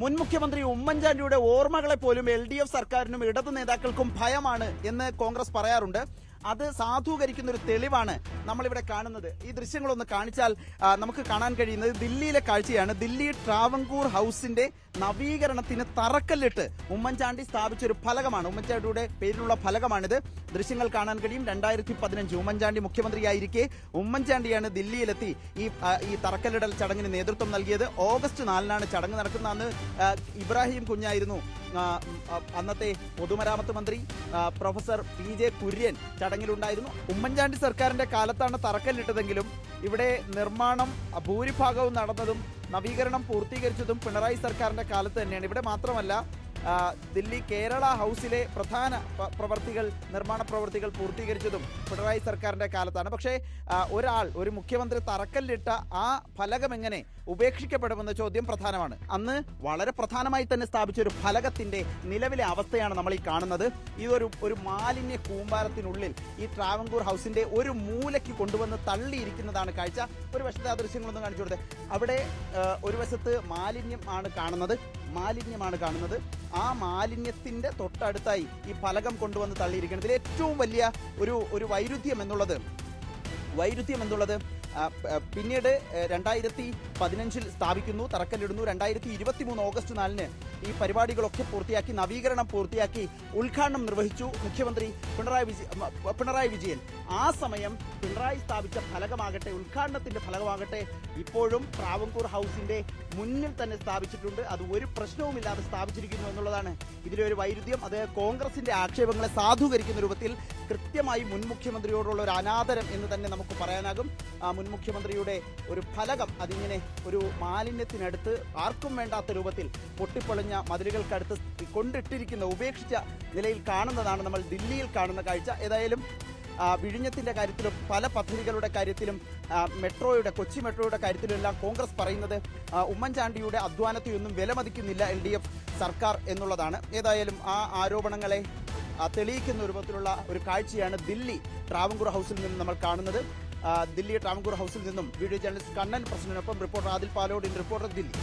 മുൻ മുഖ്യമന്ത്രി ഉമ്മൻചാണ്ടിയുടെ ഓർമ്മകളെ പോലും LDF സർക്കാരിനും ഇടതു നേതാക്കൾക്കും ഭയമാണ് എന്ന് കോൺഗ്രസ് പറയാറുണ്ട്. അത് സാധൂകരിക്കുന്ന ഒരു തെളിവാണ് നമ്മളിവിടെ കാണുന്നത്. ഈ ദൃശ്യങ്ങളൊന്ന് കാണിച്ചാൽ നമുക്ക് കാണാൻ കഴിയുന്നത് ദില്ലിയിലെ കാഴ്ചയാണ്. ദില്ലി ട്രാവൻകൂർ ഹൗസിന്റെ നവീകരണത്തിന് തറക്കല്ലിട്ട് ഉമ്മൻചാണ്ടി സ്ഥാപിച്ചൊരു ഫലകമാണ്. ഉമ്മൻചാണ്ടിയുടെ പേരിലുള്ള ഫലകമാണിത്. ദൃശ്യങ്ങൾ കാണാൻ കഴിയും. 2015 ഉമ്മൻചാണ്ടി മുഖ്യമന്ത്രിയായിരിക്കെ ഉമ്മൻചാണ്ടിയാണ് ദില്ലിയിലെത്തി ഈ തറക്കല്ലിടൽ ചടങ്ങിന് നേതൃത്വം നൽകിയത്. ഓഗസ്റ്റ് 4-നാണ് ചടങ്ങ് നടക്കുന്ന. അന്ന് ഇബ്രാഹിം കുഞ്ഞായിരുന്നു അന്നത്തെ പൊതുമരാമത്ത് മന്ത്രി. പ്രൊഫസർ PJ കുര്യൻ ചടങ്ങിലുണ്ടായിരുന്നു. ഉമ്മൻചാണ്ടി സർക്കാരിന്റെ കാലത്താണ് തറക്കല്ലിട്ടതെങ്കിലും ഇവിടെ നിർമ്മാണം ഭൂരിഭാഗവും നടന്നതും നവീകരണം പൂർത്തീകരിച്ചതും പിണറായി സർക്കാരിന്റെ കാലത്ത് തന്നെയാണ്. ഇവിടെ മാത്രമല്ല, ദില്ലി കേരള ഹൗസിലെ പ്രധാന നിർമ്മാണ പ്രവർത്തികൾ പൂർത്തീകരിച്ചതും പിണറായി സർക്കാരിന്റെ കാലത്താണ്. പക്ഷേ ഒരു മുഖ്യമന്ത്രി തറക്കല്ലിട്ട ആ ഫലകം എങ്ങനെ ഉപേക്ഷിക്കപ്പെടുമെന്ന ചോദ്യം പ്രധാനമാണ്. അന്ന് വളരെ പ്രധാനമായി തന്നെ സ്ഥാപിച്ച ഒരു ഫലകത്തിന്റെ നിലവിലെ അവസ്ഥയാണ് നമ്മൾ ഈ കാണുന്നത്. ഒരു മാലിന്യ കൂമ്പാരത്തിനുള്ളിൽ ഈ ട്രാവൻകൂർ ഹൗസിന്റെ ഒരു മൂലയ്ക്ക് കൊണ്ടുവന്ന് തള്ളിയിരിക്കുന്നതാണ് കാഴ്ച. ഒരു വശത്തെ ആ ദൃശ്യങ്ങളൊന്നും കാണിച്ചു കൊടുത്തത്. അവിടെ ഒരു വശത്ത് മാലിന്യമാണ് കാണുന്നത്. ആ മാലിന്യത്തിന്റെ തൊട്ടടുത്തായി ഈ ഫലകം കൊണ്ടുവന്ന് തള്ളിയിരിക്കുന്നത്. ഇതിൽ ഏറ്റവും വലിയ ഒരു വൈരുദ്ധ്യം എന്നുള്ളത് പിന്നീട് 2015 സ്ഥാപിക്കുന്നു, തറക്കല്ലിടുന്നു. 2023 ഓഗസ്റ്റ് 4-ന് ഈ പരിപാടികളൊക്കെ പൂർത്തിയാക്കി, നവീകരണം പൂർത്തിയാക്കി ഉദ്ഘാടനം നിർവഹിച്ചു മുഖ്യമന്ത്രി പിണറായി വിജയൻ. ആ സമയം പിണറായി സ്ഥാപിച്ച ഫലകമാകട്ടെ, ഉദ്ഘാടനത്തിന്റെ ഫലകമാകട്ടെ, ഇപ്പോഴും ട്രാവൻകൂർ ഹൗസിന്റെ മുന്നിൽ തന്നെ സ്ഥാപിച്ചിട്ടുണ്ട്. അത് ഒരു പ്രശ്നവുമില്ലാതെ സ്ഥാപിച്ചിരിക്കുന്നു എന്നുള്ളതാണ് ഇതിലെ ഒരു വൈരുദ്ധ്യം. അത് കോൺഗ്രസിന്റെ ആക്ഷേപങ്ങളെ സാധൂകരിക്കുന്ന രൂപത്തിൽ കൃത്യമായി മുൻ മുഖ്യമന്ത്രിയോടുള്ള ഒരു അനാദരം എന്ന് തന്നെ നമുക്ക് പറയാനാകും. മുൻ മുഖ്യമന്ത്രിയുടെ ഒരു ഫലകം അതിങ്ങനെ ഒരു മാലിന്യത്തിനടുത്ത് ആർക്കും വേണ്ടാത്ത രൂപത്തിൽ പൊട്ടിപ്പൊളിഞ്ഞ മതിലുകൾക്കടുത്ത് കൊണ്ടിട്ടിരിക്കുന്ന, ഉപേക്ഷിച്ച നിലയിൽ കാണുന്നതാണ് നമ്മൾ ദില്ലിയിൽ കാണുന്ന കാഴ്ച. ഏതായാലും വിഴിഞ്ഞത്തിന്റെ കാര്യത്തിലും പല പദ്ധതികളുടെ കാര്യത്തിലും കൊച്ചി മെട്രോയുടെ കാര്യത്തിലും എല്ലാം കോൺഗ്രസ് പറയുന്നത് ഉമ്മൻചാണ്ടിയുടെ അധ്വാനത്തെയൊന്നും വിലമതിക്കുന്നില്ല LDF സർക്കാർ എന്നുള്ളതാണ്. ഏതായാലും ആ ആരോപണങ്ങളെ തെളിയിക്കുന്ന രൂപത്തിലുള്ള ഒരു കാഴ്ചയാണ് ദില്ലി ട്രാവൻകൂർ ഹൗസിൽ നിന്നും നമ്മൾ കാണുന്നത്. ദില്ലി ട്രാവൻകൂർ ഹൗസിൽ നിന്നും വീഡിയോ ജേർണലിസ്റ്റ് കണ്ണൻ പ്രസിഡന്റിനൊപ്പം റിപ്പോർട്ടർ ആദിൽ പാലോട്, റിപ്പോർട്ടർ ദില്ലി.